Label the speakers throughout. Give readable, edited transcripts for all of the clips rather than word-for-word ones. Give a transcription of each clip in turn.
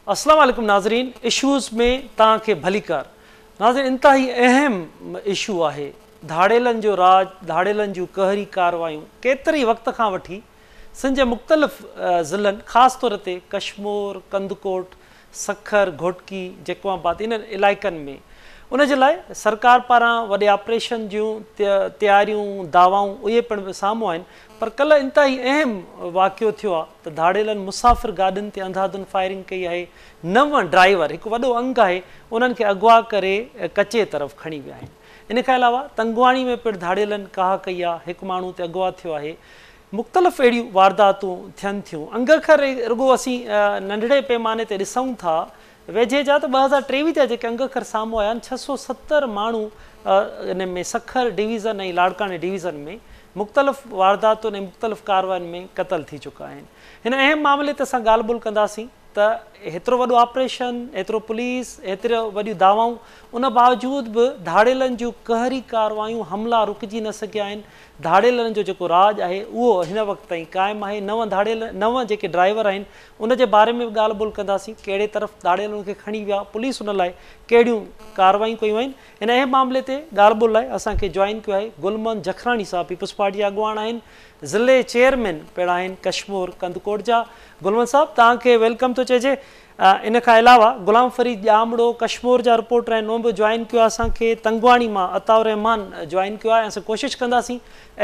Speaker 1: अस्सलाम वालेकुम नाज़रीन, इशूज़ में तव्हांखे भलीकार। नाज़रीन, इंतहाई अहम इशू आहे धाड़ेलनि जो राज, धाड़ेलनि जूं कहरी कार्रवायूं केतिरे वक़्त खां वठी सिंध जे मुख़्तलिफ़ ज़िलनि ख़ासि तौर ते कश्मीर, कंदकोट, सखर, घोटकी, जैकवाबाद इन इलाइक़नि में उन जे लाइ सरकार पारां वॾे ऑपरेशन जूं तयारियूं दावाऊं उहे पिणु साम्हूं आहिनि। पर कल्ह इंतहाई अहम वाक़ियो थियो आहे त धाड़ेलनि मुसाफ़िर गाॾियुनि ते अंधाधुंध फायरिंग कई आहे। 9 ड्राइवर, हिकु वॾो अंग आहे, उन्हनि खे अगवा करे कचे तरफ़ खणी विया आहिनि। इन खां अलावा तंगवाणी में पिणु धाड़ेलनि काह कई आहे, हिकु माण्हू ते अगवा थियो आहे। मुख़्तलिफ़ अहिड़ियूं वारदातूं थियनि थियूं। अंगखर रुगो असीं नंढड़े पैमाने ते ॾिसूं था, वेझे जा त 2023 जा जेके अंगखर साम्हूं आया आहिनि, 670 माण्हू इन में सखर डिवीज़न ऐं लाड़काने डिवीज़न में मुख़्तलिफ़ वारदातुनि ऐं मुख़्तलिफ़ कार्रवायुनि में क़तल थी चुका आहिनि। हिन अहम मामले ते असां ॻाल्हि ॿोल कंदासीं त हेतिरो वॾो ऑपरेशन, एतिरो पुलिस, एतिरो वॾियूं दावाऊं, उन बावजूद बि धाड़ेलनि जूं कहरी कार्रवायूं हमला रुकिजी न सघिया आहिनि। धाड़ेलनि जो जेको राज आहे उहो हिन वक़्त ताईं क़ाइमु आहे। 9 जेके ड्राइवर आहिनि उन जे बारे में बि ॻाल्हि ॿोल कंदासीं, कहिड़े तरफ़ धाड़ेलनि खे खणी विया, पुलिस उन लाइ कहिड़ियूं कार्रवायूं कयूं आहिनि। हिन अहम मामले ते ॻाल्हि ॿोल लाइ असांखे जॉइन कयो आहे गुलमन जखराणी साहब, पीपल्स पार्टी जा अॻुवान आहिनि, ज़िले चेयरमैन पिणु आहिनि कश्मीर कंदकोट जा। गुलमन साहब, तव्हांखे वेलकम थो चइजे। इन खां अलावा गुलाम फरीद ॼामड़ो कश्मीर जा रिपोर्टर आहिनि, उहो बि जॉइन कयो आहे असांखे। तंगवाणी मां अताउर रहमान जॉइन कयो आहे। असां कोशिशि कंदासीं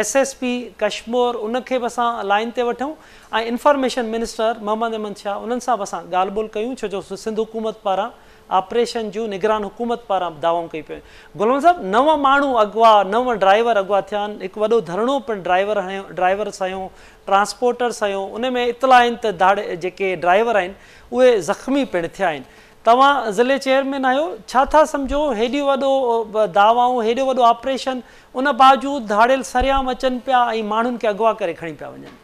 Speaker 1: SSP कश्मीर उनखे बि असां लाइन ते वठूं ऐं इंफॉर्मेशन मिनिस्टर मोहम्मद अहमद शाह उन्हनि सां बि असां ॻाल्हि ॿोल कयूं, छो जो सिंध हुकूमत पारां ऑपरेशन जूं निगरान हुकूमत पारां दावाऊं कई पियूं। गुलमन साहब, 9 माण्हू अगवा, 9 ड्राइवर अगवा थिया आहिनि। हिकु वॾो धरणो पिणु ड्राइवर सां, ट्रांसपोर्टर सां, उन में इतला आहिनि त जेके ड्राइवर आहिनि उहे ज़ख़्मी पिणु थिया आहिनि। तव्हां ज़िले चेयरमैन आहियो, छा था सम्झो हेॾी वॾो दावाऊं, हेॾो वॾो ऑपरेशन, उन बावजूद धाड़ेल सरियाम अचनि पिया ऐं माण्हुनि खे अगवा करे खणी पिया वञनि?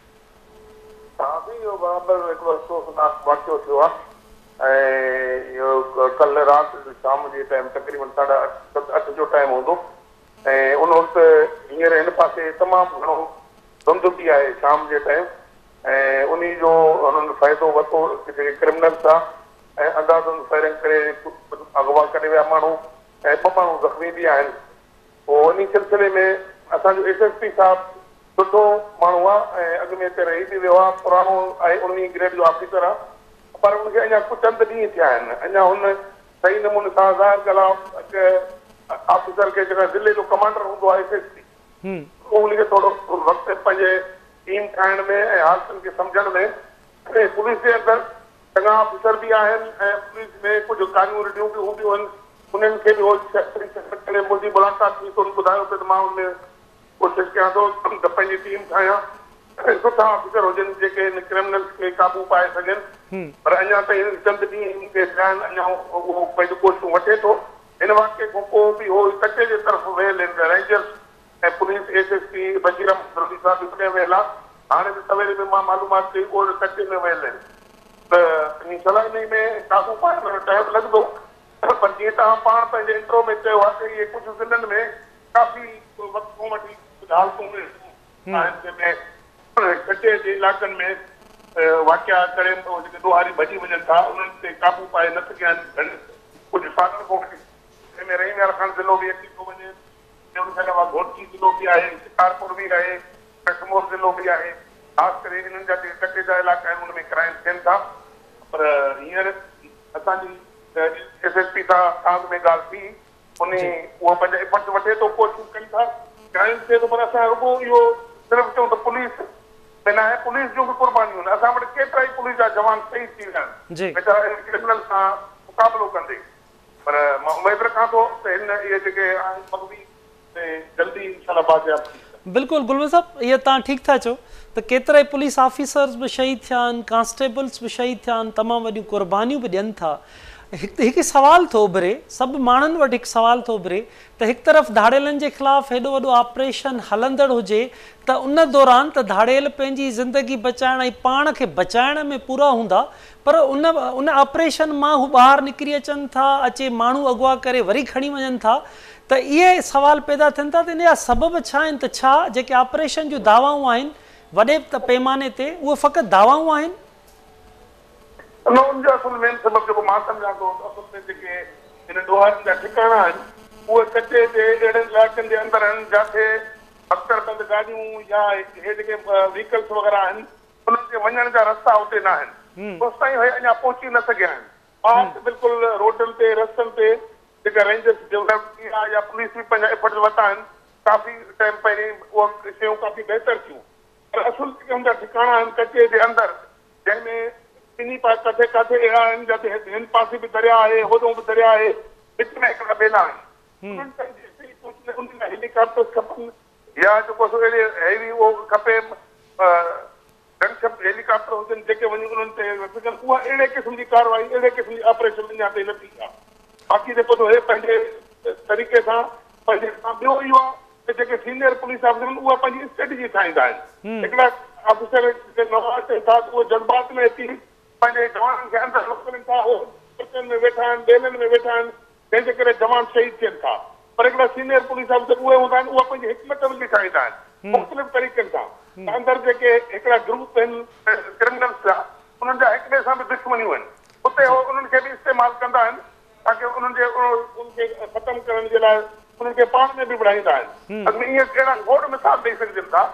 Speaker 2: कल्ह राति शाम जे टाइम तक़रीबन 8:30 जो टाइम हूंदो ऐं उन वक़्तु हींअर हिन पासे तमामु घणो धुंध बि आहे शाम जे टाइम ऐं उन जो हुननि फ़ाइदो वरितो जेके क्रिमिनल्स आहे ऐं अंधाधुंध फायरिंग करे अगवा करे विया माण्हू ऐं 2 माण्हू ज़ख़्मी बि आहिनि। पोइ उन सिलसिले में असांजो SSP साहिबु सुठो माण्हू आहे ऐं अॻु में हिते रही बि वियो आहे, पुराणो आहे, 19 ग्रेड जो ऑफिसर आहे, पर उनखे अञा कुझु चंद ॾींहं थिया आहिनि। अञा हुन सही नमूने सां ज़ाहिर कयल ऑफिसर खे जेका ज़िले जो कमांडर हूंदो आहे SSP, उहो उनखे थोरो वक़्तु पंहिंजे टीम ठाहिण में ऐं हालतुनि खे सम्झण में। ऐं पुलिस जे अंदरि चङा ऑफिसर बि आहिनि ऐं पुलिस में कुझु कानूनियूं बि हूंदियूं आहिनि, उन्हनि खे बि मुंहिंजी मुलाक़ात थी त ॿुधायो पियो त मां उनमें कोशिशि कयां थो त पंहिंजी टीम ठाहियां ऐं सुठा ऑफिसर हुजनि जेके इन क्रिमिनल्स खे काबू पाए सघनि। पर अञा ताईं चंद ॾींहं थिया आहिनि, अञा उहो पंहिंजूं कोशिशूं वठे थो। हिन वाक़े खां पोइ बि उहो कचे जे तरफ़ वियल आहिनि रेंजर्स ऐं पुलिस SSP बजीराम साहिब विच में वियल आहे। हाणे बि सवेरे में मां मालूमात कई उहो कचे में वियल आहिनि, त इन सलाही में काबू पाइण में टाइम लॻंदो। पर जीअं तव्हां पाण पंहिंजे इंट्रो में चयो आहे त इहे कुझु ज़िलनि में काफ़ी वक़्त खां वठी कुझु हालतूं आहिनि जंहिंमें कचे जे इलाइक़नि में वाक़िया करे जेके ॾोहारी भॼी वञनि था, उन्हनि ते काबू पाए न सघिया आहिनि। कुझु सालनि खां वठी जंहिंमें रहीमयार खान ज़िलो बि अची थो वञे, उनखां अलावा घोटकी ज़िलो बि आहे, शिकारपुर बि आहे, कश्मीर ज़िलो बि आहे। ख़ासि करे इन्हनि जा जेके कचे जा इलाइक़ा आहिनि उनमें क्राइम थियनि था। पर हींअर असांजी SSP सां में ॻाल्हि थी, उहो पंहिंजा एफर्ट्स वठे थो, कोशिशि कनि था क्राइम थिए थो। पर असां रुॻो इहो सिर्फ़ु चऊं त पुलिस में न आहे, पुलिस जूं बि कुर्बानियूं आहिनि। असां वटि केतिरा ई पुलिस जा जवान शहीद थी विया आहिनि वेचारा क्रिमिनल सां मुक़ाबिलो कंदे। पर मां उमेद रखां थो त इहे जेके आहिनि जल्दी इंशाअल्लाह बाज़ियाब थी।
Speaker 1: बिल्कुलु गुलमन साहब, इहे तव्हां ठीकु था चओ त केतिरा ई पुलिस ऑफिसर्स बि शहीद थिया आहिनि, कांस्टेबल्स बि शहीद थिया आहिनि, तमामु वॾियूं कुर्बानियूं बि ॾियनि था। हिकु सवाल थो उभिरे, सभु माण्हुनि वटि हिकु सवाल थो उभिरे त हिकु तरफ़ धाड़ेलनि जे ख़िलाफ़ु हेॾो वॾो ऑपरेशन हलंदड़ हुजे त उन दौरान त धाड़ेल पंहिंजी ज़िंदगी बचाइण ऐं पाण खे बचाइण में पूरा हूंदा, पर उन ऑपरेशन मां हू ॿाहिरि निकिरी अचनि था, अचे माण्हू अगवा करे वरी खणी वञनि था। त इहे सवाल पैदा थियनि था त इन जा सबब छा आहिनि? त छा जेके ऑपरेशन जूं दावाऊं आहिनि वॾे पैमाने ते उहे फ़क़ति दावाऊं आहिनि?
Speaker 2: न उनजो असुल मेन सबब जेको मां सम्झां थो असुल में जेके हिन ॾोहारनि जा ठिकाणा आहिनि उहे कचे ते अहिड़नि इलाइक़नि जे अंदरि आहिनि जिथे अक्सर बंदि गाॾियूं या हे जेके व्हीकल्स वग़ैरह आहिनि उन्हनि जे वञण जा रस्ता उते न आहिनि होसिताईं भई अञा पहुची न सघिया आहिनि ॿाहिरि बिल्कुलु रोडनि ते रस्तनि ते जेका रेंजर्स डेवलप या पुलिस बि पंहिंजा एफर्ट्स वरिता आहिनि काफ़ी टाइम पहिरीं उहे शयूं काफ़ी बहितर थियूं पर असुल जेके हुनजा ठिकाणा आहिनि कचे जे अंदरि जंहिंमें टिनी किथे किथे अहिड़ा आहिनि जिते हिन पासे बि दरिया आहे होॾो बि दरिया आहे विच में हिकिड़ा ॿेला आहिनि उन्हनि ताईं हेलीकॉप्टर्स खपनि या जेको हेवी उहो खपे गनशिप हेलीकॉप्टर हुजनि जेके वञी उन्हनि ते रखजनि उहा अहिड़े क़िस्म जी कार्रवाई अहिड़े क़िस्म जी ऑपरेशन अञा ताईं न थी आहे बाक़ी जेको थो हे पंहिंजे तरीक़े सां पंहिंजे ॿियो इहो आहे जेके सीनियर पुलिस ऑफिसर आहिनि उहा पंहिंजी स्ट्रेटजी ठाहींदा आहिनि हिकिड़ा ऑफिसर नवाज़ थियनि था उहे जज़्बात में अची पंहिंजे जवाननि खे अंदरि मोकिलनि था उहे में वेठा आहिनि ॿेलनि में वेठा आहिनि जंहिंजे करे जवान शहीद थियनि था पर हिकिड़ा सीनियर पुलिस ऑफिसर उहे हूंदा आहिनि उहा पंहिंजी हिकमत अमली ठाहींदा आहिनि मुख़्तलिफ़ तरीक़नि सां अंदरि जेके हिकिड़ा ग्रुप आहिनि क्रिमिनल्स जा उन्हनि जा हिक ॿिए सां बि दुश्मनियूं आहिनि उते उहो उन्हनि खे बि इस्तेमालु कंदा आहिनि ताकी उनखे ख़तमु करण जे लाइ उन्हनि खे पाण में बि बढ़ाईंदा आहिनि अॻु में ईअं अहिड़ा गोड़ मिसाल ॾेई सघजनि था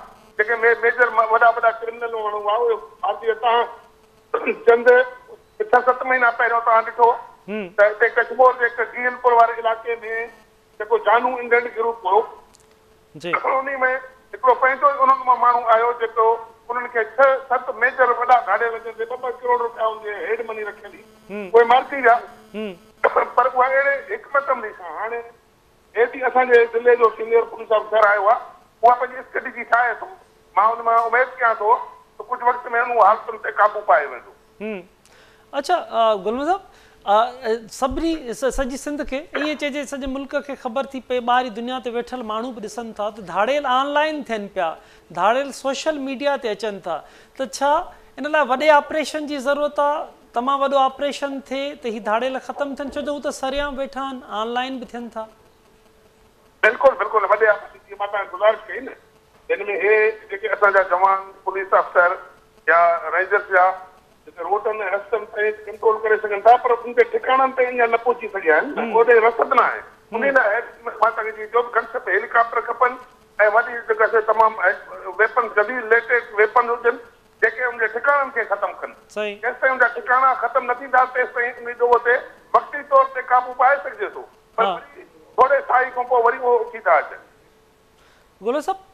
Speaker 2: जेके मेजर वॾा वॾा क्रिमिनल माण्हू हुआ उहे भारतीय तव्हां चंद 6-7 महीना पहिरियों तव्हां ॾिठो त हिते कचमोर जे जीएनपुर वारे इलाइक़े में जेको जानू इंग्लैंड ग्रुप हो उन में हिकिड़ो पंहिंजो उन्हनि मां माण्हू आयो जेको उन्हनि खे 6-7 मेजर वॾा गाॾे वञनि ते 2-2 करोड़ रुपया हुनजे हेड मनी रखियली उहे मारिजी विया पर उहा अहिड़े हिकमत अमली सां हाणे हेॾी असांजे ज़िले जो सीनियर पुलिस ऑफिसर आयो आहे उहा पंहिंजी स्ट्रेटजी ठाहे थो मां हुन मां उमेद कयां थो त कुझु वक़्त में उन हालतुनि ते क़ाबू पाए वेंदो
Speaker 1: अच्छा गुलमन साहब सभिनी सॼी सिंध खे ईअं चइजे सॼे मुल्क खे ख़बर थी पए ॿाहिरी दुनिया ते वेठल माण्हू बि ॾिसनि था त धाड़ेल ऑनलाइन थियनि पिया धाड़ेल सोशल मीडिया ते अचनि था त छा इन लाइ वॾे ऑपरेशन जी ज़रूरत आहे तमामु वॾो ऑपरेशन थिए त हीअ धाड़ेल ख़तमु थियनि छो जो हू त सरियां वेठा आहिनि ऑनलाइन बि थियनि था
Speaker 2: बिल्कुलु बिल्कुलु वॾे ऑपरेशन जी मां तव्हांखे गुज़ारिश कई न हिन में हे जेके असांजा जवान पुलिस अफ़सर या रेंजर्स जा जेके रोडनि ऐं रस्तनि ते कंट्रोल करे सघनि था पर उन ते ठिकाणनि ते अञा न पहुची सघिया आहिनि ओॾे रसद न आहे उन लाइ मां तव्हांखे जो बि गनशिप हेलीकॉप्टर खपनि ऐं वॾी जेका तमामु वेपन जदीद लेटेस्ट वेपन हुजनि जेके उनजे ठिकाणनि खे ख़तमु कनि जेसिताईं उनजा ठिकाणा ख़तमु न थींदा तेसिताईं उन जो उते वक़्ती तौर ते क़ाबू पाए सघिजे थो पर थोरे साई खां पोइ वरी उहो उथी था अचनि
Speaker 1: गोलो साहब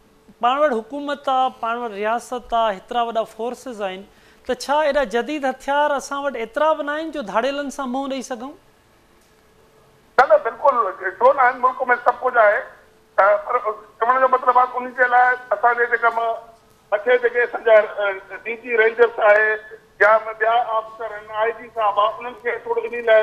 Speaker 1: पाण वटि हुकूमत आहे पाण वटि रियासत आहे हेतिरा वॾा फोर्सिस आहिनि त छा एॾा जदीद हथियार असां वटि एतिरा बि न आहिनि जो धाड़ेलनि सां मुंहुं ॾेई सघूं
Speaker 2: न न बिल्कुलु छो न आहिनि मुल्क में सभु कुझु आहे पर चवण जो मतिलबु आहे उन जे लाइ असांजे जेका मथे जेके असांजा डीजी रेंजर्स आहे या ॿिया ऑफिसर आहिनि आईजी साहब आहे उन्हनि खे थोरो इन लाइ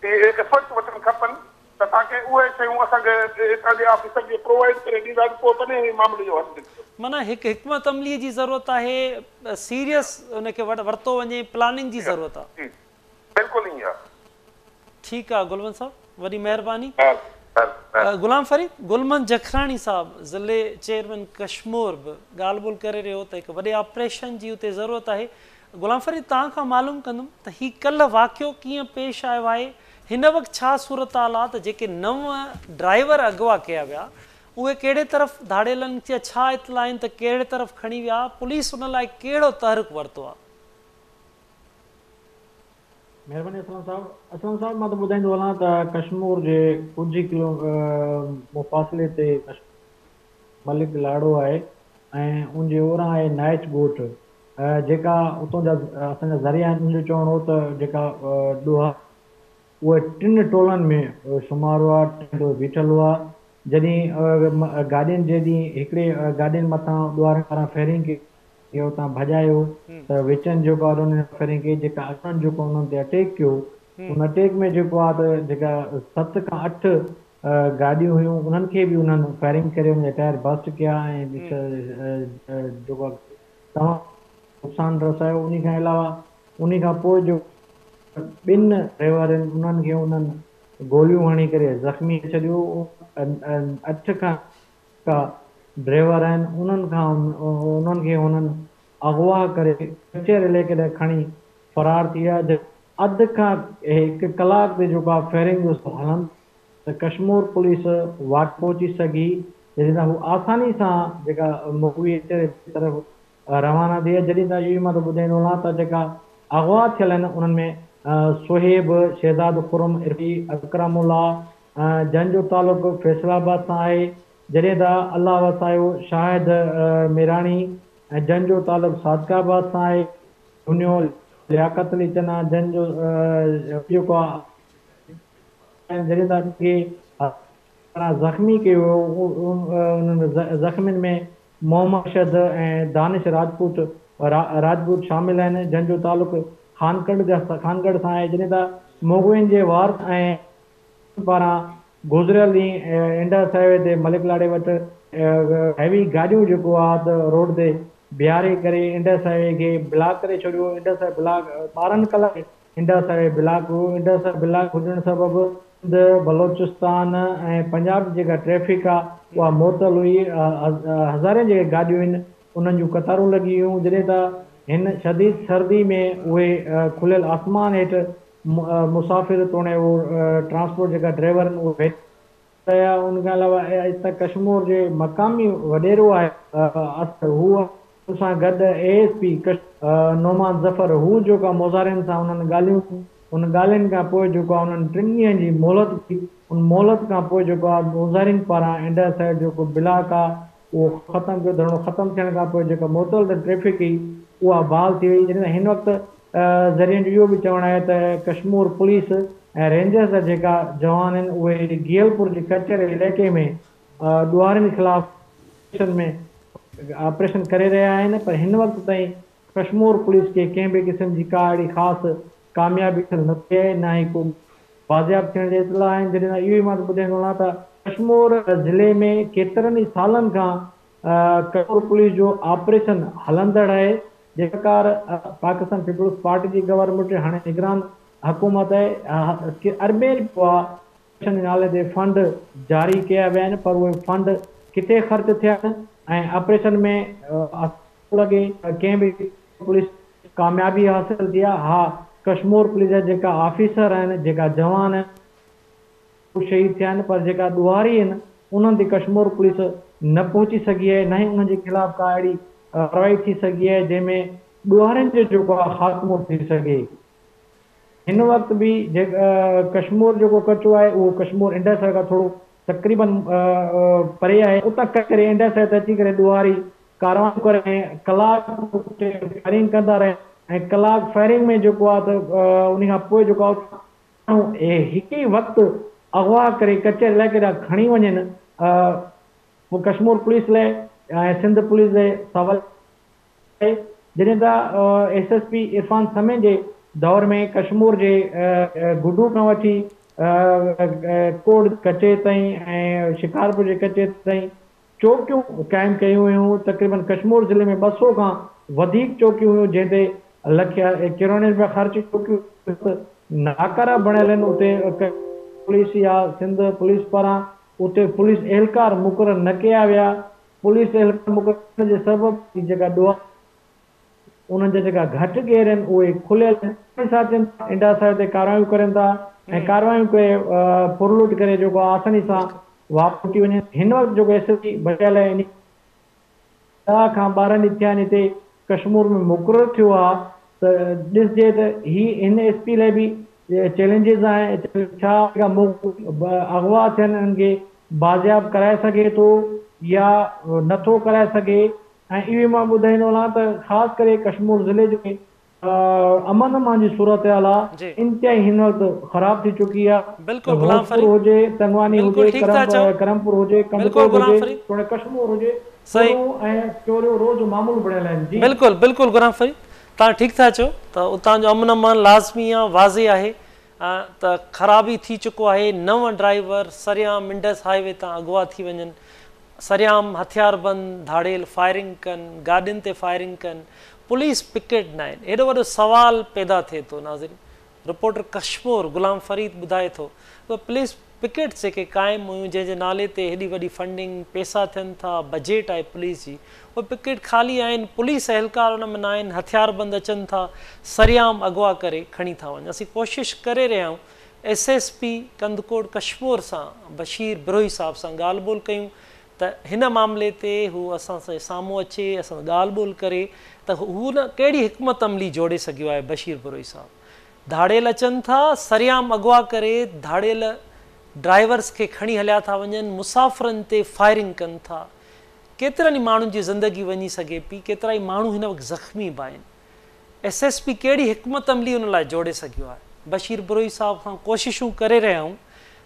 Speaker 2: एफर्ट्स वठणु खपनि त ताकी उहे शयूं असांखे हितां जे ऑफिसर खे प्रोवाइड करे ॾींदा पोइ तॾहिं मामले जो हल निकिरंदो
Speaker 1: माना हिकु हिकमत अमली जी ज़रूरत आहे सीरियस उनखे वरितो वञे प्लानिंग जी ज़रूरत आहे
Speaker 2: बिल्कुलु ईअं आहे
Speaker 1: ठीकु आहे गुलमन साहब वॾी महिरबानी गुलाम फरीद गुलमन जखराणी साहब ज़िले चेयरमैन कश्मीर बि ॻाल्हि ॿोल करे रहियो त हिकु वॾे ऑपरेशन जी उते ज़रूरत आहे गुलाम फरीद तव्हां खां मालूम कंदुमि त हीउ कल्ह वाक़ियो कीअं पेश आयो आहे हिन वक़्तु छा सूरत हाल आहे त जेके 9 ड्राइवर अगवा कया विया उहे कहिड़े तरफ़ धाड़ेलनि जा छा इतला आहिनि त कहिड़े तरफ़ खणी विया पुलिस उन लाइ कहिड़ो तहरुक वरितो आहे
Speaker 3: महिरबानी असलम साहब मां त ॿुधाईंदो हलां त कश्मीर जे कुझु किलो मुफ़ासिले ते मलिक लाड़ो आहे ऐं उनजे ओरां आहे नाइच ॻोठ जेका उतां जा असांजा ज़रिया आहिनि उनजो चवणो हो त जेका ॾोहा उहे 3 टोलनि में शुमार हुआ बीठल हुआ जॾहिं गाॾियुनि जॾहिं हिकिड़े गाॾियुनि मथां ॾोहारनि पारां फायरिंग कई इहो उतां भॼायो त विचनि जेको आहे उन्हनि फायरिंग कई जेका असां जेको उन्हनि ते अटैक कयो उन अटैक में जेको आहे त जेका 7 खां 8 गाॾियूं हुयूं उन्हनि खे बि उन्हनि फायरिंग करे उनजा टायर बस्ट कया ऐं जेको तमामु नुक़सानु रसायो उन खां अलावा उन खां पोइ जो 2 ड्राइवर आहिनि उन्हनि खे उन्हनि गोलियूं हणी करे ज़ख़्मी छॾियो 8 खां ड्राइवर आहिनि उन्हनि खे उन्हनि अगवा करे कचेर इलाइक़े ॾे खणी फरार थी विया अधु खां 1 कलाक ते जेको आहे फायरिंग जो हलनि त कश्मीर पुलिस वाट पहुची सघी, जॾहिं त हू आसानी सां जेका मुखवी तरफ़ रवाना थी। जॾहिं त इहो मां ॿुधाईंदो वञा त जेका अगवा थियल आहिनि उन्हनि में सुहेब, शहज़ाद खुरम, इरफी, अकरमुल्ला, जंहिंजो तालुक़ु फैसलाबाद सां आहे। जॾहिं त अलाह वसायो शाहिद मेराणी ऐं जंहिंजो तालुक़ु सादकाबाद सां आहे। दुनियो लियाकत अली चना जंहिंजो जेको आहे जॾहिं त ज़ख़्मी कयो उन्हनि ज़ख़्मियुनि में मोहम्मद अरशद ऐं दानिश राजपूत शामिल आहिनि, जंहिंजो तालुक़ु खानगढ़ सां आहे। जॾहिं त मुग़लनि जे वार ऐं पारां गुज़रियल ॾींहुं इंडस हाईवे ते मलिक लाड़े वटि हैवी गाॾियूं जेको आहे त रोड ते बीहारे करे इंडस हाईवे खे ब्लॉक करे छॾियो। इंडस हाईवे ब्लॉक 12 कलाक इंडस हाईवे ब्लॉक हो। इंडस हाईवे ब्लॉक हुजण सबबि बलोचिस्तान ऐं पंजाब जी जेका ट्रैफ़िक आहे उहा मुअतल हुई। हज़ारे जेके गाॾियूं आहिनि उन्हनि जूं कतारूं लॻी हुयूं। जॾहिं त हिन शदीद सर्दी में उहे खुलियल आसमान हेठि मुसाफ़िर तोड़े उहो ट्रांसपोर्ट जेका ड्राइवर आहिनि उहे वेठा। उन खां अलावा हिते कश्मीर जे मक़ामी वॾेरो आहे हू सां गॾु ASP नोमान ज़फ़र हू जेका मुज़ाहिरनि सां उन्हनि ॻाल्हियूं उन ॻाल्हियुनि खां पोइ जेको आहे उन्हनि 3 ॾींहंनि जी मोहलत थी। उन मोहलत खां पोइ जेको आहे मुज़ाहिरनि पारां इंडस हाईवे जेको ब्लॉक आहे उहो ख़तमु कयो। धरणो ख़तमु थियण खां पोइ जेका मुअतल ट्रैफ़िक हुई उहा बहाल थी वई। जॾहिं हिन वक़्तु ज़रिए इहो बि चवणु आहे त कश्मीर पुलिस ऐं रेंजर्स जा जेका जवान आहिनि उहे गियलपुर जे कचहरी इलाइक़े में ॾुआरनि ख़िलाफ़ में ऑपरेशन करे रहिया आहिनि। पर हिन वक़्तु ताईं कश्मीर पुलिस खे कंहिं बि क़िस्म जी का अहिड़ी ख़ासि कामयाबी न थी आहे, न ई को बाज़ियाब थियण जे इतला आहिनि। जॾहिं इहो ई मां ॿुधाईंदो वञा त कश्मीर ज़िले में केतिरनि ई सालनि खां कश्मीर पुलिस जो ऑपरेशन हलंदड़ आहे। जेकर पाकिस्तान पीपुल्स पार्टी जी गवर्नमेंट हाणे निगरान हुकूमत आहे, अरबे रुपया नाले ते फंड जारी कया विया आहिनि, पर उहे फंड किथे ख़र्च थिया आहिनि ऐं ऑपरेशन में लॻे कंहिं बि पुलिस कामयाबी हासिल थी आहे। हा, कश्मीर पुलिस जा जेका ऑफिसर आहिनि, जेका जवान आहिनि उहे शहीद थिया आहिनि, पर जेका ॾुआरी आहिनि उन्हनि ते कश्मीर पुलिस न पहुची सघी आहे, न ई उन्हनि जे ख़िलाफ़ का अहिड़ी कार्रवाई थी सघी आहे जंहिंमें ॾुआरनि जो जेको आहे ख़ात्मो थी सघे। हिन वक़्तु बि कश्मीर जेको कचो आहे उहो कश्मीर इंडस हाईवे खां थोरो तक़रीबन परे आहे। उतां करे इंडस हाईवे ते अची करे ॾुआरी कारवाई करे ऐं कलाक फायरिंग कंदा रहे ऐं कलाक फायरिंग में जेको आहे त उन खां पोइ जेको आहे हिकु ई वक़्तु अगवा करे कचहरी इलाइक़े ॾांहुं खणी वञनि। कश्मीर पुलिस लाइ ऐं सिंध पुलिस लाइ सवाल आहे। जॾहिं त SSP इरफान समे जे दौर में कश्मीर जे गुडू खां वठी कोट कचे ताईं ऐं शिकारपुर जे कचे ताईं चौकियूं क़ाइमु कयूं हुयूं। तक़रीबन कश्मीर ज़िले में 200 खां वधीक चौकियूं हुयूं, जंहिं ते करोड़नि रुपया ख़र्च चौकियूं नाकारा बणियल आहिनि। उते पुलिस या सिंध पुलिस पारां उते पुलिस एहलकार मुक़ररु न कया विया। पुलिस एहलकार मुक़ररु जे सबबि जेका ॾुआ उन्हनि जा जेका घटि गेर आहिनि उहे खुलियल इंडस हाईवे ते कारवायूं करनि था ऐं कारवायूं करे पुरलूट करे जेको आसानी सां वापसी वञे। हिन वक़्तु जेको SSP बचियल आहे इन 10 खां 12 ॾींहं थिया आहिनि हिते कश्मीर में मुक़ररु थियो आहे। त ॾिसजे त हिन SP लाइ बि चैलेंजिस आहिनि। छा अगवा थियनि हिननि खे बाज़ियाब कराए सघे थो या नथो कराए सघे। ऐं इहो मां ॿुधाईंदो वञा त ख़ासि करे कश्मीर ज़िले जे अमन अमान जी सूरत हाल आहे इंतिहाई हिन वक़्तु ख़राब थी चुकी आहे।
Speaker 1: बिल्कुलु गुलाम फरीद
Speaker 3: हुजे, तंगवानी हुजे, करमपुर हुजे, कंदकोट हुजे, थोड़े कश्मीर हुजे,
Speaker 1: सही
Speaker 3: ऐं चोरियूं रोज़ मामूल बणियल आहिनि। जी
Speaker 1: बिल्कुलु बिल्कुलु गुलाम फरीद, तव्हां ठीकु था चओ त उतां जो अमन अमान लाज़मी आहे, वाज़े आहे त ख़राबी थी चुको आहे। 9 ड्राइवर सरियाम इंडस हाईवे तां अगवा थी वञनि, सरियाम हथियार बंदि धाड़ेल फायरिंग कनि, गाॾियुनि ते फायरिंग कनि, पुलिस पिकेट न आहिनि। एॾो वॾो सवाल पैदा थिए थो। नाज़रीन, रिपोर्टर कश्मीर गुलाम फरीद ॿुधाए थो त पुलिस पिकेट्स जेके क़ाइमु हुयूं जंहिंजे नाले ते हेॾी वॾी फंडिंग पैसा थियनि था, बजेट आहे पुलिस जी, उहे पिकेट ख़ाली आहिनि, पुलिस एहलकार उन में न आहिनि, हथियारबंद अचनि था, सरियाम अगवा करे खणी था वञनि। असीं कोशिशि करे रहिया आहियूं SSP कंदकोट कश्मीर सां बशीर बिरोही साहिब सां ॻाल्हि ॿोल कयूं त हिन मामले ते हू असां सां साम्हूं अचे, असां ॻाल्हि ॿोल करे त हू न कहिड़ी हिकमत अमली जोड़े सघियो आहे बशीर बिरोही साहिबु। धाड़ेल अचनि था, सरियाम अगवा करे धाड़ेल ड्राइवर्स खे खणी हलिया था वञनि, मुसाफ़िरनि ते फायरिंग कनि था, केतिरनि ई माण्हुनि जी ज़िंदगी वञी सघे पई, केतिरा ई माण्हू हिन वक़्तु ज़ख़्मी बि आहिनि। SSP कहिड़ी हिकमत अमली उन लाइ जोड़े सघियो आहे। बशीर बिरोही साहिब खां कोशिशूं करे रहिया आहियूं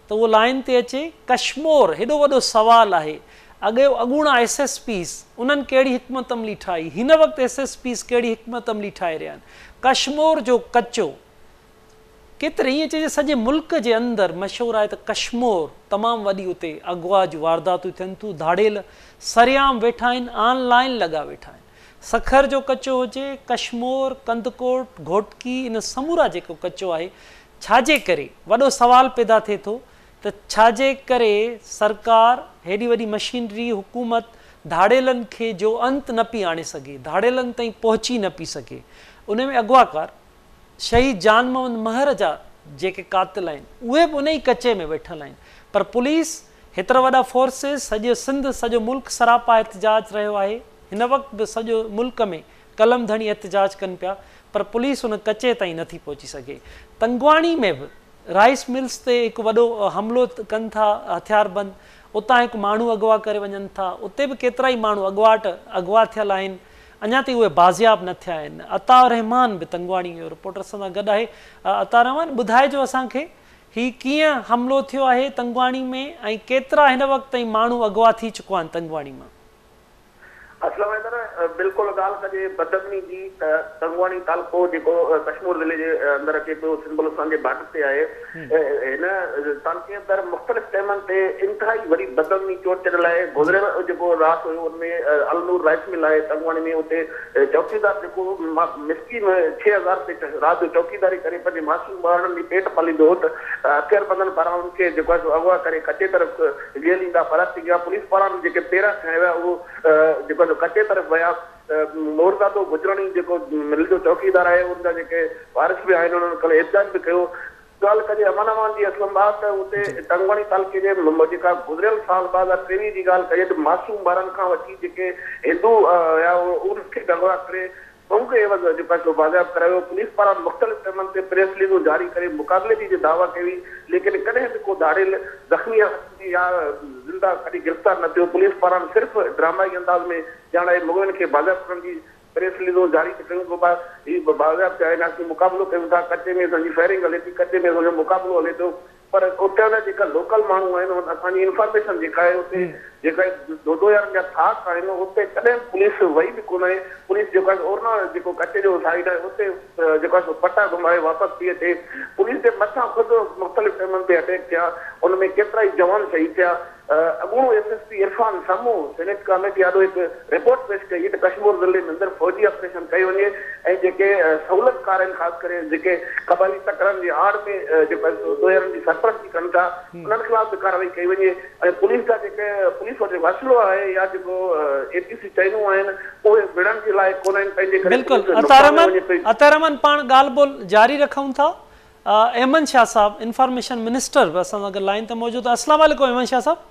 Speaker 1: त उहो लाइन ते अचे। कश्मीर हेॾो वॾो सुवालु आहे, अॻूणा SSPs उन्हनि कहिड़ी हिकमत अमली ठाही, हिन वक़्तु SSPs कहिड़ी हिकमत अमली ठाहे रहिया आहिनि। कश्मीर जो कचो केतिरे ईअं चइजे सॼे मुल्क जे अंदरि मशहूरु आहे त कश्मीर तमामु वॾी उते अगवा जूं वारदातूं थियनि थियूं, धाड़ेल सरियाम वेठा आहिनि, ऑनलाइन लॻा वेठा आहिनि। सखर जो कचो हुजे, कश्मीर, कंदकोट, घोटकी, इन समूरा जेको कचो आहे, छाजे करे वॾो सवाल पैदा थिए थो त छाजे करे सरकार हेॾी वॾी मशीनरी हुकूमत धाड़ेलनि खे जो अंत न पई आणे सघे, धाड़ेलनि ताईं पहुची न पई सघे। उन में अगवाकार शहीद जान मोहम्मद महर जा जेके कातिल आहिनि उहे बि उन ई कचे में वेठल आहिनि, पर पुलिस हेतिरा वॾा फोर्सिस, सॼो सिंध, सॼो मुल्क सरापा एहतजाज रहियो आहे। हिन वक़्तु बि सॼो मुल्क में कलम धणी एहतजाज कनि पिया, पर पुलिस उन कचे ताईं नथी पहुची सघे। तंगवाणी में बि राइस मिल्स ते हिकु वॾो हमिलो कनि था हथियारबंद, उतां हिकु माण्हू अगवा करे वञनि था, उते बि केतिरा ई माण्हू अगवा थियल आहिनि, अञा ताईं उहे बाज़ियाब न थिया आहिनि। अताउर रहमान बि तंगवाणी जो रिपोर्टर सां गॾु आहे। अताउर रहमान, ॿुधाइजो असांखे ही कीअं हमिलो थियो आहे तंगवाणी में, ऐं केतिरा हिन वक़्तु ताईं माण्हू अगवा थी चुका आहिनि तंगवाणी मां?
Speaker 2: असलम बिल्कुल ॻाल्हि कजे बदमनी जी तंगवाणी तालुको जेको कश्मीर ज़िले जे अंदरि अचे पियो, सिंध बलूचिस्तान जे बॉर्डर ते आहे। हिन तालुके अंदरि मुख़्तलिफ़ टाइमनि ते इंतिहाई वॾी बदमनी चोट चढ़ियल आहे। गुज़रियल जेको राति हुयो उनमें अलनूर राइस मिल आहे तंगवाणी में, उते चौकीदार जेको मिस्किन 6000 ते राति जो चौकीदारी करे पंहिंजे मासूम ॿारनि जी पेट पालींदो हो, त हथियारबंदनि पारां उनखे जेको आहे अगवा करे कचे तरफ़ ॻेल ईंदा फरार थी विया। पुलिस पारां जेके पेरा खया विया उहो जेको कचे तरफ़ विया। मोरदादो गुजराणी जेको मिल जो चौकीदार आहे, उनजा जेके वारिस बि आहिनि, उन्हनि कल्ह एहतजाज बि कयो। ॻाल्हि कजे अमान अमान जी असलमाबाद त उते तंगवाणी तालुके जे जेका गुज़रियल साल 2023 जी ॻाल्हि कजे त मासूम ॿारनि खां वठी जेके हिंदू हुया उनखे अगवा करे उनखे जेको आहे बाज़ियाब करायो। पुलिस पारां मुख़्तलिफ़ टाइमनि ते प्रेस रिलीज़ूं जारी करे मुक़ाबले जी दावा कई, लेकिन कॾहिं बि को धाड़ेल ज़ख़्मी या ज़िंदा कॾहिं गिरफ़्तार न थियो। पुलिस पारां सिर्फ़ु ड्रामाई अंदाज़ में ॼाण मुग़लनि खे बाज़ियाब करण जी प्रेस रिलीज़ूं जारी कयूं, बाज़ियाब थिया, मुक़ाबिलो कयूं था, कचे में असांजी फायरिंग हले थी, कचे में असांजो मुक़ाबिलो हले थो। पर उते जा जेका लोकल माण्हू आहिनि, असांजी इंफॉर्मेशन जेका आहे उते जेका दोदोयारनि जा थाक आहिनि, उते कॾहिं पुलिस वई बि कोन आहे। पुलिस जेको आहे ओरना जेको कचे जो साइड आहे उते जेको आहे पटा घुमाए वापसि थी अचे। पुलिस जे मथां ख़ुदि मुख़्तलिफ़ टाइमनि ते अटैक थिया, उनमें केतिरा ई जवान शहीद थिया। अॻूणो SSP इरफान सामू सेनेट कमेटी ॾाढो हिकु रिपोर्ट पेश कई त कश्मीर ज़िले में अंदरि फ़ौजी ऑपरेशन कयो वञे ऐं जेके सहूलियतकार आहिनि, ख़ासि करे जेके क़बाइली तकरनि जी आड़ में जेको दोयारनि जी सरपरस्ती कनि था, उन्हनि ख़िलाफ़ बि कार्रवाई कई वञे। ऐं पुलिस जा जेके पुलिस वटि वसिलो आहे या जेको APC चइनूं आहिनि उहे विढ़ण जे लाइ कोन आहिनि। पंहिंजे
Speaker 1: अतारमन पाण ॻाल्हि ॿोल जारी रखूं था। अहमद शाह साहब इंफॉर्मेशन मिनिस्टर बि असां सां गॾु लाइन ते मौजूद आहे। अस्सलाम वालेकुम अहमद शाह साहब।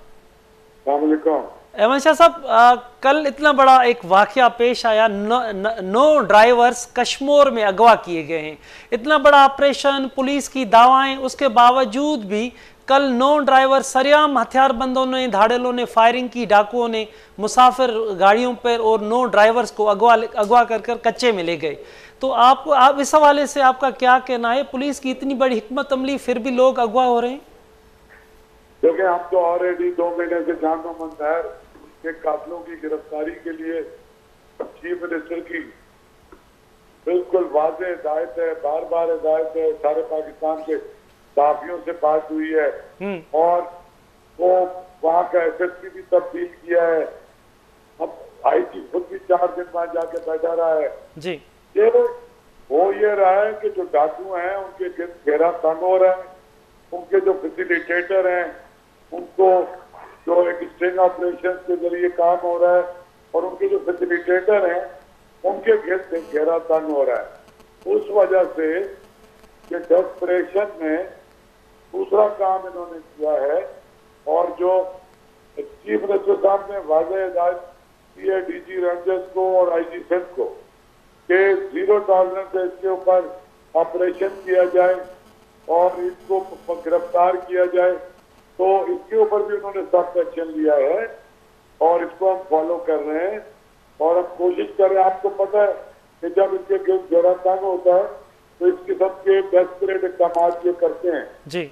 Speaker 1: अहमद शाह साहब, कल इतना बड़ा एक वाक़या पेश आया, 9 ड्राइवर्स कश्मीर में अगवा किए गए हैं। इतना बड़ा ऑपरेशन, पुलिस की दावाएं, उसके बावजूद भी कल 9 ड्राइवर सरियाम हथियारबंदों ने, धाड़ेलों ने फायरिंग की, डाकुओं ने मुसाफिर गाड़ियों पर और 9 ड्राइवर्स को अगवा कर कच्चे में ले गए। तो आप इस हवाले से आपका क्या कहना है? पुलिस की इतनी बड़ी हिकमत अमली, फिर भी लोग अगवा हो रहे हैं।
Speaker 4: क्योंकि हम तो ऑलरेडी 2 महीने से जान मोहम्मद महर के कातिलों की गिरफ्तारी के लिए चीफ मिनिस्टर की बिल्कुल वाज़ेह हिदायत है, बार बार हिदायत है, सारे पाकिस्तान के सहाफियों से बात हुई है और वो वहाँ का SSP भी तब्दील किया है। अब IG खुद भी 4 दिन बाद जाके बैठा रहा है
Speaker 1: जी।
Speaker 4: ये हो ये रहा है कि जो डाकू हैं उनके घेरा तंग हो रहा है, उनके जो फैसिलिटेटर हैं, उनको जो एक स्ट्रिंग ऑपरेशन के जरिए काम हो रहा है, और उनके जो फैसिलिटेटर हैं उनके घेरा तंग हो रहा है। उस वजह से ये डेस्परेशन में दूसरा काम इन्होंने किया है, और जो चीफ मिनिस्टर साहब ने वाज़ेह हिदायत की है डीजी रेंजर्स को और आईजी सिंध को कि 0 टॉलरेंस से इसके ऊपर ऑपरेशन किया जाए और इसको गिरफ्तार किया जाए, तो इसके ऊपर भी उन्होंने सख्त एक्शन लिया है और इसको हम फॉलो कर रहे हैं और हम कोशिश कर रहे हैं। आपको पता है कि जब इसके घेरा तंग होता है तो इस किस्म के डेस्परेट इक़दाम ये करते हैं।
Speaker 1: जी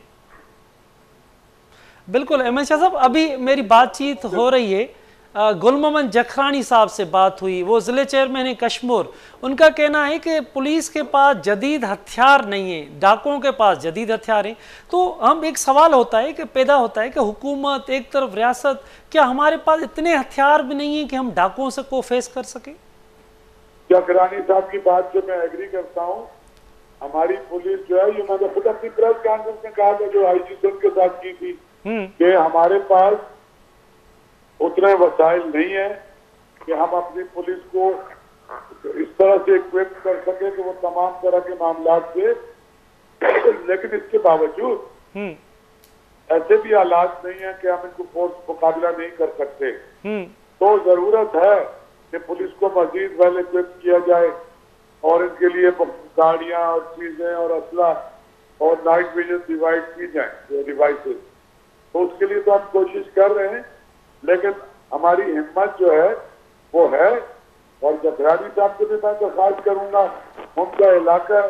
Speaker 1: बिल्कुल अहमद शाह साहब, अभी मेरी बातचीत हो रही है, गुल मोहम्मद जखरानी साहब से बात हुई, वो ज़िले चेयरमैन है कश्मीर। उनका कहना है कि पुलिस के पास जदीद हथियार नहीं है, डाकुओं के पास जदीद हथियार हैं। तो हम एक सवाल होता है कि पैदा होता है कि हुकूमत एक तरफ रियासत, क्या हमारे पास इतने हथियार भी नहीं है कि हम डाकुओं से को फेस कर सके?
Speaker 4: जखरानी साहब की बात से मैं एग्री करता हूँ। हमारी पुलिस जो है, ये मैंने खुद अपनी प्रेस कॉन्फ्रेंस में कहा था जो आईजी सिंध के साथ की थी कि हमारे पास उतने वसाइल नहीं है कि हम अपनी पुलिस को इस तरह से इक्विप कर सके कि वो तमाम तरह के मामला से लेकिन इसके बावजूद ऐसे भी हालात नहीं है कि हम इनको फोर्स मुकाबला नहीं कर सकते। तो जरूरत है कि पुलिस को मजीद वेल इक्विप किया जाए और इनके लिए गाड़ियां और चीजें और असला और नाइट विजन डिवाइड की जाए डिवाइसेस। तो उसके लिए तो हम कोशिश कर रहे हैं, लेकिन हमारी हिम्मत जो है वो है। और जखरानी साहब से भी मैं दरख्वास्त करूंगा, उनका इलाका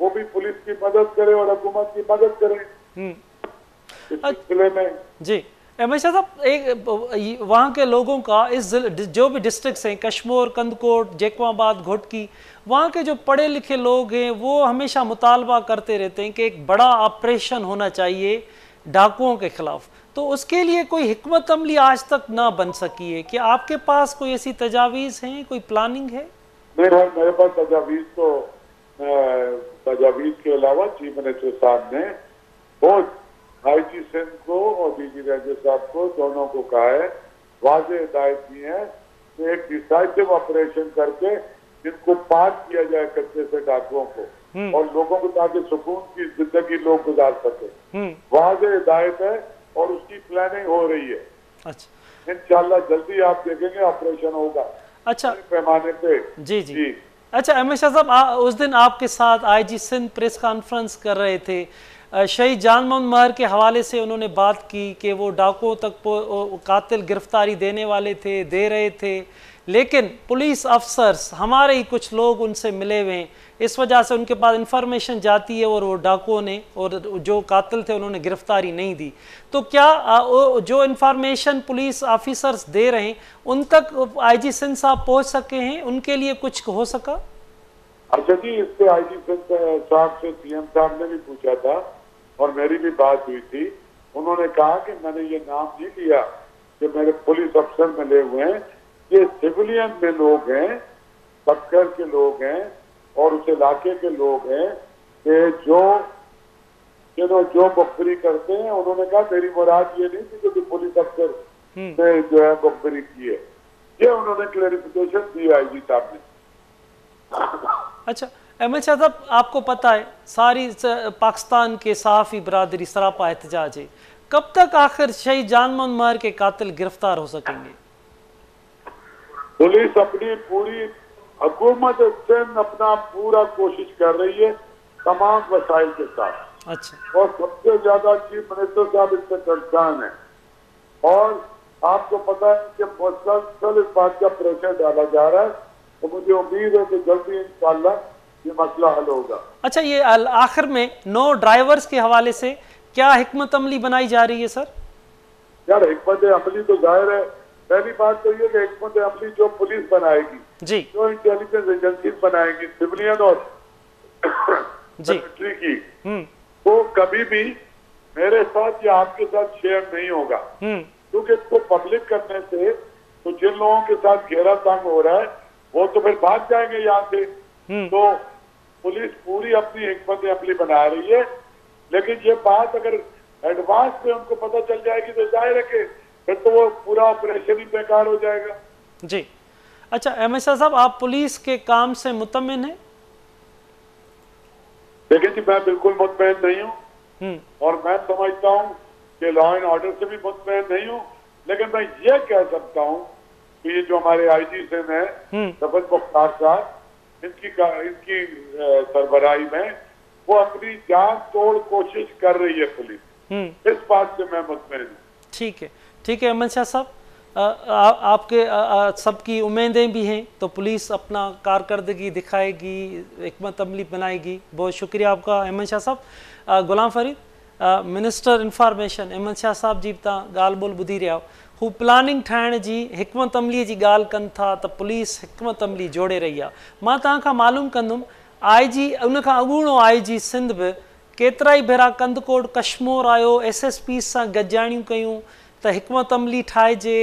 Speaker 4: वो भी पुलिस की मदद करे और हुकूमत की मदद करे इस सिलसिले में।
Speaker 1: जी अहमद शाह साहब, एक वहाँ के लोगों का इस जो भी डिस्ट्रिक्ट्स हैं, कश्मीर, कंदकोट, जैकवाबाद, घोटकी, वहाँ के जो पढ़े लिखे लोग हैं वो हमेशा मुतालबा करते रहते हैं कि एक बड़ा ऑपरेशन होना चाहिए डाकुओं के खिलाफ। तो उसके लिए कोई हिकमत अमली आज तक ना बन सकी है। क्या आपके पास कोई ऐसी तजावीज़ हैं, कोई प्लानिंग है?
Speaker 4: मेरे पास तजावीज़ तो तजावीज़ के अलावा चीफ मिनिस्टर साहब ने बहुत आईजी सिंध को और डीजी रेंजर साहब को दोनों को कहा है, वाज़ेह हिदायत दी है कि एक डिसाइसिव ऑपरेशन करके इनको पास किया जाए कच्चे से डाकुओं को और लोगों को, ताकि सुकून की जिंदगी लोग गुजार सके। वाज़ेह हिदायत है और उसकी प्लानिंग हो रही है।
Speaker 1: अच्छा,
Speaker 4: इंशाल्लाह जल्दी आप देखेंगे ऑपरेशन होगा।
Speaker 1: अच्छा,
Speaker 4: पैमाने पे।
Speaker 1: जी। अच्छा अहमद शाह साहब, उस दिन आपके साथ आईजी सिंध प्रेस कॉन्फ्रेंस कर रहे थे, शहीद जान मोहम्मद महर के हवाले से उन्होंने बात की कि वो डाकुओं तक कातिल गिरफ्तारी देने वाले थे, दे रहे थे, लेकिन पुलिस अफसर्स हमारे ही कुछ लोग उनसे मिले हुए हैं, इस वजह से उनके पास इंफॉर्मेशन जाती है और वो डाकुओं ने और जो कातिल थे उन्होंने गिरफ्तारी नहीं दी। तो क्या जो इंफॉर्मेशन पुलिस ऑफिसर्स दे रहे हैं उन तक आईजी सिंध साहब पहुंच सके हैं? उनके लिए कुछ हो सका?
Speaker 4: अच्छा जी, इस पे आईजी सिंध साहब से सीएम साहब ने भी पूछा था और मेरी भी बात हुई थी। उन्होंने कहा कि मैंने ये नाम नहीं लिया कि मेरे पुलिस अफसर मिले हुए हैं, ये सिविलियन में लोग हैं, पत्थर के लोग हैं और उस इलाके के लोग हैं कि जो बख्तरी करते हैं। उन्होंने कहा मेरी मुराद ये नहीं थी कि पुलिस अफसर ने जो है बख्तरी की है, ये उन्होंने क्लेरिफिकेशन दी आईजी साहब ने।
Speaker 1: अच्छा अहमद शाह साहब, आपको पता है सारी पाकिस्तान के सहाफ़ी बरादरी सरापा एहतजाज है, कब तक आखिर शहीद जान मोहम्मद महर के कातिल गिरफ्तार हो सकेंगे?
Speaker 4: पुलिस अपनी पूरी, हुकूमत सिंध अपना पूरा कोशिश कर रही है तमाम वसाइल के साथ।
Speaker 1: अच्छा,
Speaker 4: और सबसे ज्यादा चीफ मिनिस्टर साहब इससे कंसर्न है और आपको पता है कि मुसलसल इस बात का प्रेशर डाला जा रहा है, तो मुझे उम्मीद है कि जल्दी इंशाअल्लाह ये मसला हल होगा।
Speaker 1: अच्छा, ये आखिर में 9 ड्राइवर्स के हवाले से क्या हिकमत अमली बनाई जा रही है सर?
Speaker 4: यार हिकमत अमली तो जाहिर है, पहली बात तो ये कि हिकमत अमली जो पुलिस बनाएगी
Speaker 1: जी,
Speaker 4: जो इंटेलिजेंस एजेंसीज बनाएंगी सिविलियन और
Speaker 1: जी
Speaker 4: मिलिट्री की, वो कभी भी मेरे साथ या आपके साथ शेयर नहीं होगा, क्योंकि इसको पब्लिक करने से तो जिन लोगों के साथ घेरा तंग हो रहा है वो तो फिर भाग जाएंगे यहाँ से। तो पुलिस पूरी अपनी हिकमत अमली बना रही है, लेकिन ये बात अगर एडवांस में उनको पता चल जाएगी तो जाहिर है कि फिर तो वो पूरा ऑपरेशन ही बेकार हो जाएगा।
Speaker 1: जी अच्छा, एमएसआर साहब आप पुलिस के काम से मुतमिन हैं?
Speaker 4: देखिए जी, मैं बिल्कुल मुतमईन नहीं हूँ और मैं समझता हूँ कि लॉ एंड ऑर्डर से भी मुतमईन नहीं हूँ, लेकिन मैं ये कह सकता हूँ कि ये जो हमारे आईजी से हैं सफद मुख्तार साहब, इनकी सरबराही में वो अपनी जान तोड़ कोशिश कर रही है पुलिस, इस बात से मैं मुतमईन हूँ। ठीक
Speaker 1: है अमन शाह साहब, आपके सबकी उम्मीदें भी हैं तो पुलिस अपना कारकर्दगी दिखाएगी, हिकमत अमली बनाएगी। बहुत शुक्रिया आपका अहमद शाह साहब। गुलाम फरीद, मिनिस्टर इंफॉर्मेशन अहमद शाह साहब जी तव्हां ॻाल्हि ॿोल ॿुधी रहिया आहियो, हू प्लानिंग ठाहिण जी हिकमत अमलीअ जी ॻाल्हि कनि था त पुलिस हिकमत अमली जोड़े रही आहे। मां तव्हां खां मालूम कंदुमि IG उन खां अॻूणो IG सिंध बि केतिरा ई भेरा कंदकोट कश्मोर आयो, SSP सां गॾिजाणियूं कयूं त हिकमत अमली ठाहिजे,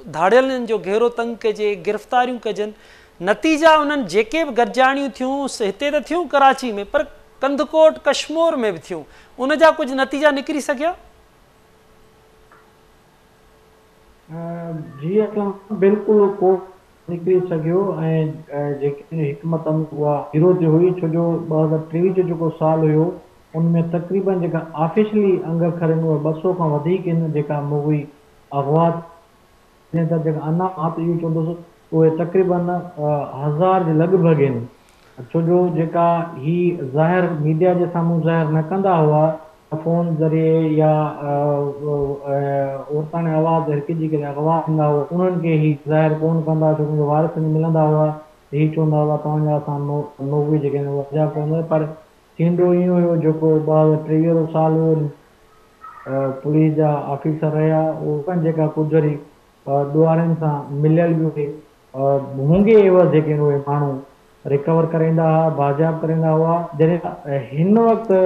Speaker 1: धाड़ियलनि जो घेरो तंग कजे, गिरफ़्तारियूं कजनि। नतीजा उन्हनि जेके बि गॾिजाणियूं थियूं हिते त थियूं कराची में, पर कंदकोट कश्मोर में बि थियूं, उन जा कुझु नतीजा निकिरी सघिया?
Speaker 3: जी असां बिल्कुलु को निकिरी सघियो ऐं जेके हिकमत अमली उहा हीरो ते हुई, छो जो 2023 जो जेको साल हुयो उनमें तक़रीबन जेका ऑफिशियली अंग खरनि उहा 200 खां वधीक आहिनि, जेका मुग़ी अगवा जेका अञा मां त इहो चवंदुसि उहे तक़रीबन 1000 जे लॻभॻि आहिनि, छो जो जेका ही ज़ाहिर मीडिया जे साम्हूं ज़ाहिर न कंदा हुआ फ़ोन ज़रिए या औरताने आवाज़ हिकिजी करे अगवा कंदा हुआ, उन्हनि खे ही ज़ाहिर कोन कंदा, छो कि वारिसनि मिलंदा हुआ ही चवंदा हुआ तव्हांजा असां मुग़ी जेके आहिनि उहा अदा कंदा, पर थींदो ईअं हुयो जेको 2023 साल हुयो पुलिस जा ऑफिसर रहिया उहे जेका कुझु वरी ॾुआरनि सां मिलियल बि हुए, मूंगे एवज़ जेके आहिनि उहे माण्हू रिकवर कराईंदा हुआ, बाज़ियाब कराईंदा हुआ। जॾहिं हिन वक़्तु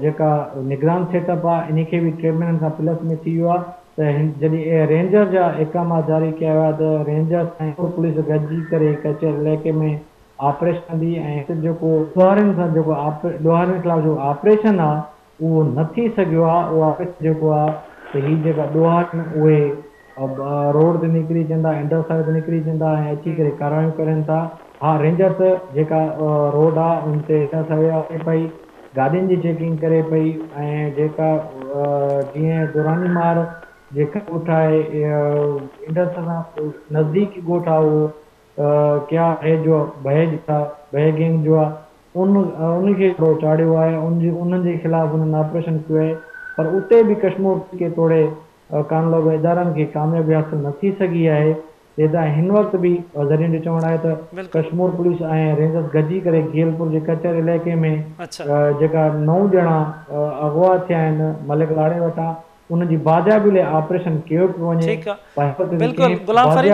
Speaker 3: जेका निगरान सेटअप आहे इन खे बि 3 महीननि खां प्लस में थी वियो आहे, त जॾहिं रेंजर जा इकामा जारी कया विया त रेंजर्स ऐं पुलिस गॾिजी करे कचहरी इलाइक़े में ऑपरेशन कंदी ऐं जेको ॾुआरनि सां जेको ॾुआरनि ख़िलाफ़ जेको ऑपरेशन आहे उहो न थी सघियो आहे। उहो ऑपरेशन जेको आहे त हीअ जेका ॾुआर उहे रोड ते निकिरी अचंदा, इंडर साइड ते निकिरी अचंदा ऐं अची करे कारवायूं करनि था। हा, रेंजर्स जेका रोड आहे उन ते सर्वे पई, गाॾियुनि जी चेकिंग करे पई ऐं जेका जीअं दुरानी मार जेका ॻोठ आहे इंडस सां नज़दीकी ॻोठ आहे उहो क्या है जो बहे गैंग जो आहे उनखे चाढ़ियो आहे, उन्हनि जे ख़िलाफ़ उन्हनि ऑपरेशन कयो आहे, पर उते बि कश्मीर खे तोड़े कानून इदारनि खे कामयाबी हासिल न थी सघी आहे। लिहाज़ा हिन वक़्तु बि ज़रिए जो चवणु आहे त कश्मीर पुलिस ऐं रेंजर्स गॾिजी करे गेलपुर जे कचहरी इलाइक़े में जेका 9 ॼणा अगवा थिया आहिनि मलिक लाड़े वटां उनजी बाज़ियाबी लाइ ऑपरेशन कयो पियो वञे।
Speaker 1: बिल्कुलु गुलाम फरीद,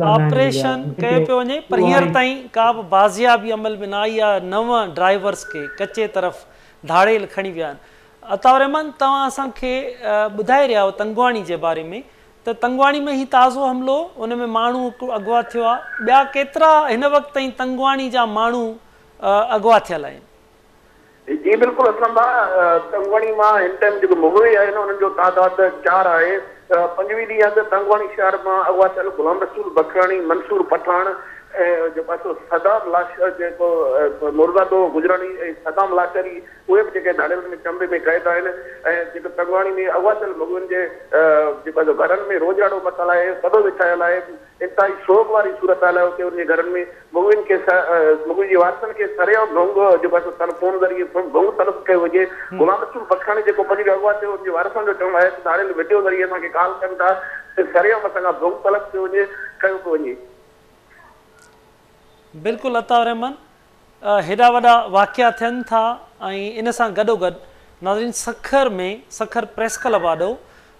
Speaker 1: ऑपरेशन कयो पियो वञे पर हींअर ताईं का बि बाज़ियाबी अमल में न आई आहे। 9 ड्राइवर्स खे कचे तरफ़ धाड़ेल खणी विया आहिनि। अताउर रहमान, तव्हां असांखे ॿुधाए रहिया हो तंगवाणी जे बारे में, त तंगवाणी में ही ताज़ो हमिलो उन में माण्हू अगवा थियो आहे, ॿिया केतिरा हिन वक़्तु ताईं तंगवाणी जा माण्हू अगवा थियल आहिनि?
Speaker 2: जी बिल्कुलु, असां तंगवाणी मां हिन टाइम जेको मुग़वी आहे न उन्हनि जो तादाद 4 आहे। 5वीं ॾींहुं आहे त तंगवाणी शहर मां अगवा थियल गुलाम रसूल बखराणी, मंसूर पठाण ऐं जो पासो सदाम लाशर जेको मुर्दादो गुजराणी ऐं सदाम लाशरी उहे बि जेके धाड़ियल में चंबे में क़ैद आहिनि ऐं जेको तंगवाणी में अगवा थियल मुग़वियुनि जे जेको घरनि में रोजाड़ो मथल आहे, सदो विछायल आहे, इंतिहाई शोक वारी सूरत हाल आहे। उते उन जे घरनि में मुग़वियुनि खे मुग़वी जे वारसनि खे सरियाम ढोंग जो पासो फ़ोन ज़रिए ढोंग तलब कयो हुजे। गुलाम रसूल बखराणी जेको 5 अगवा थियो उन जे वारसनि जो चवणु आहे त धाड़ियल वीडियो ज़रिए असांखे कॉल कनि था त सरियाम असां खां ढोंग तलब कयो वञे, कयो पियो वञे।
Speaker 1: बिल्कुलु अताउर रहमान, हेॾा वॾा वाक़िया थियनि था ऐं इन सां गॾोगॾु नाज़रीन सखर प्रेस क्लब आॾो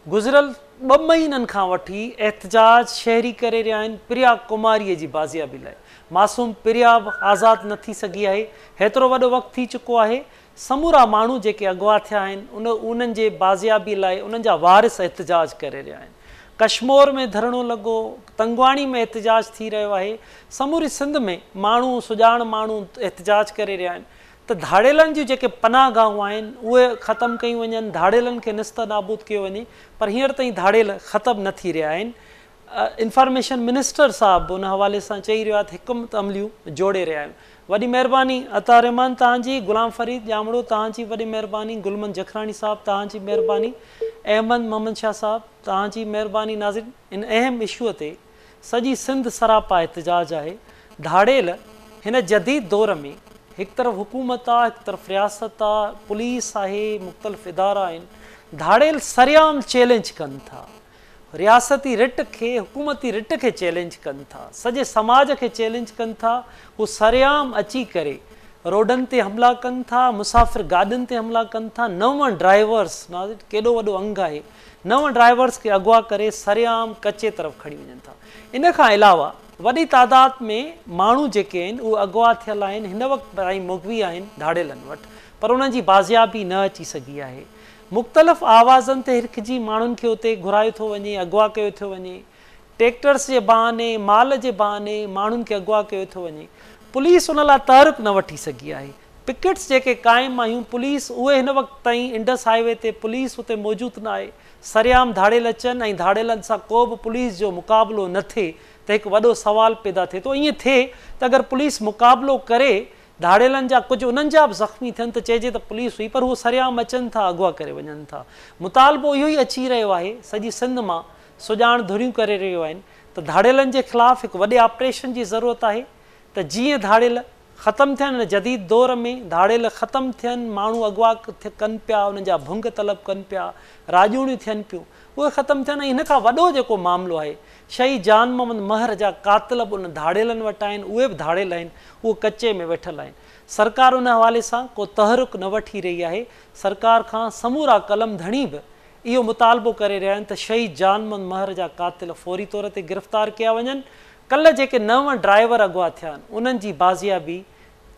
Speaker 1: गुज़िरियल 2 महीननि खां वठी एहतजाज शहरी करे रहिया आहिनि प्रिया कुमारीअ जी बाज़ियाबी लाइ। मासूम प्रिया बि आज़ादु न थी सघी आहे, हेतिरो वॾो वक़्तु थी चुको आहे। समूरा माण्हू जेके अगवा थिया आहिनि उन्हनि जे बाज़ियाबी लाइ उन्हनि जा वारिस एहतजाज करे रहिया आहिनि। कश्मीर में धरणो लॻो, तंगवाणी में एहतजाज थी रहियो आहे, समूरी सिंध में माण्हू सुजाण माण्हू एहतजाज करे रहिया आहिनि। त धाड़ेलनि जूं जेके पनाह गाहूं आहिनि उहे ख़तमु कयूं वञनि, धाड़ेलनि खे निस्त नाबूद कयो वञे, पर हींअर ताईं धाड़ेल ख़तमु न थी रहिया आहिनि। इंफॉर्मेशन मिनिस्टर साहब उन हवाले सां चई रहियो आहे त हिकमत अमलियूं जोड़े रहिया आहियूं। वॾी महिरबानी अता रहमान तव्हांजी, गुलाम फरीद ॼामड़ो तव्हांजी वॾी महिरबानी, गुलमन जखरानी साहब तव्हांजी महिरबानी, अहमद मोहम्मद शाह साहब तव्हांजी महिरबानी। नाज़रीन, इन अहम इशूअ ते सॼी सिंध सरापा एहतजाज आहे। धाड़ेल हिन जदीद दौर में हिकु तरफ़ हुकूमत आहे, हिकु तरफ़ रियासत आहे, पुलिस आहे, मुख़्तलिफ़ इदारा आहिनि। धाड़ेल सरियाम चैलेंज कनि था, रियासती रिट खे, हुकूमती रिट खे चैलेंज कनि था, सॼे समाज खे चैलेंज कनि था। हू सरियाम अची करे रोडनि ते हमला कनि था, मुसाफ़िर गाॾियुनि ते हमला कनि था। 9 ड्राइवर्स, केॾो वॾो अंग आहे, 9 ड्राइवर्स खे अगवा करे सरियाम कचे तरफ़ खणी वञनि था। इन खां अलावा वॾी तादाद में माण्हू जेके आहिनि उहे अगवा थियल आहिनि, हिन वक़्तु ताईं मुगवी आहिनि धाड़ेलनि वटि, पर उन्हनि जी बाज़ियाबी न अची सघी आहे। मुख़्तलिफ़ आवाज़नि ते हिरकिजी माण्हुनि खे उते घुरायो थो वञे, अगवा कयो थो वञे, ट्रैक्टर्स जे बहाने, माल जे बहाने माण्हुनि खे अगवा कयो थो वञे। पुलिस उन लाइ तहरुक न वठी सघी आहे। पिकेट्स जेके क़ाइमु आहियूं पुलिस, उहे हिन वक़्तु ताईं इंडस हाईवे ते पुलिस उते मौजूदु न आहे। सरियाम धाड़ेल अचनि ऐं धाड़ेलनि सां को बि पुलिस जो मुक़ाबिलो न थिए त हिकु वॾो सुवालु पैदा थिए थो। ईअं थिए त अगरि पुलिस मुक़ाबिलो करे धाड़ेलनि जा कुझु उन्हनि जा बि ज़ख़्मी थियनि त चइजे त पुलिस हुई, पर उहो सरियाम अचनि था, अगवा करे वञनि था। मुतालबो इहो ई अची रहियो आहे, सॼी सिंध मां सुञाण धुरियूं करे रहियो आहिनि त धाड़ेलनि जे ख़िलाफ़ु हिकु वॾे ऑपरेशन जी ज़रूरत आहे त जीअं धाड़ेल ख़तमु थियनि, जदीद दौर में धाड़ेल ख़तमु थियनि, माण्हू अगवा कनि पिया, उन्हनि जा भुंग तलब कनि पिया, राजूड़ियूं थियनि पियूं, उहे ख़तमु थियनि। ऐं हिन खां वॾो जेको मामिलो आहे, शहीद जान मोहम्मद महर जा कातिल बि उन धाड़ेलनि वटि आहिनि, उहे बि धाड़ेल आहिनि, उहे कचे में वेठल आहिनि। सरकार उन हवाले सां को तहरुक न वठी रही आहे। सरकार खां समूरा कलम धणी बि इहो मुतालबो करे रहिया आहिनि त शहीद जान मोहम्मद महर जा कातिल फौरी तौर ते गिरफ़्तार कया वञनि। कल्ह जेके 9 ड्राइवर अगवा थिया आहिनि उन्हनि जी बाज़ियाबी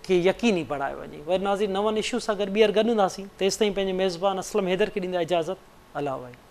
Speaker 1: खे यकीनी बणायो वञे। वरी नाज़रीन, नवनि इशू सां गॾु ॿीहर गॾु हूंदासीं। तेसिताईं पंहिंजे मेज़बान असलम हैदर खे ॾींदा इजाज़त। अला वाहे।